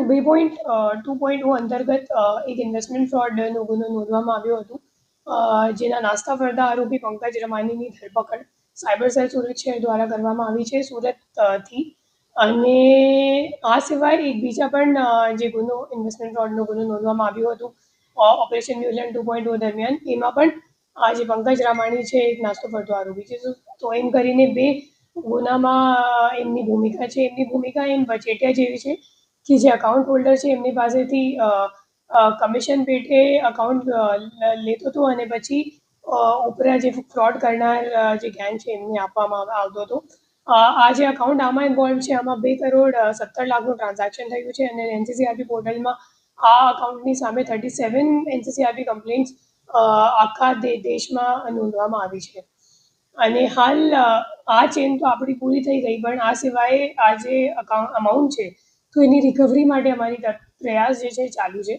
2.2.0 અંતર્ગત એક ઇન્વેસ્ટમેન્ટ ફ્રોડનો ગુનો નોંધવામાં આવ્યો હતો, જેના નાસ્તા ફરતા આરોપી પંકજ રમાનીની ધરપકડ સાયબર સેલ સુરત શહેર દ્વારા કરવામાં આવી છે સુરતથી. અને આ સિવાય એક બીજા પણ જે ઇન્વેસ્ટમેન્ટ ફ્રોડનો ગુનો નોંધવામાં આવ્યો હતો ઓપરેશન ન્યુઝીલેન્ડ 2.0 દરમિયાન, એમાં પણ જે પંકજ રામાણી છે એક નાસ્તો ફરતો આરોપી છે. તો એમ કરીને બે ગુનામાં એમની ભૂમિકા એમ વચેટિયા જેવી છે કે જે અકાઉન્ટ હોલ્ડર છે એમની પાસેથી કમિશન પેટે અકાઉન્ટ લેતો હતો અને પછી ઉપરા જે ફ્રોડ કરનાર જે ગેંગ છે એમને આપવામાં આવતો હતો. આ જે અકાઉન્ટ આમાં ઇન્વોલ્વ છે, આમાં 2,17,00,000 ટ્રાન્ઝેક્શન થયું છે અને એનસીસીઆરપી પોર્ટલમાં આ અકાઉન્ટની સામે 37 એનસીસીઆરપી કમ્પ્લેન્ટ્સ આખા દેશમાં નોંધવામાં આવી છે. અને હાલ આ ચેન તો આપણી પૂરી થઈ ગઈ, પણ આ સિવાય આ જે અમાઉન્ટ છે તો એની રિકવરી માટે અમારી પ્રયાસ જે છે ચાલુ છે.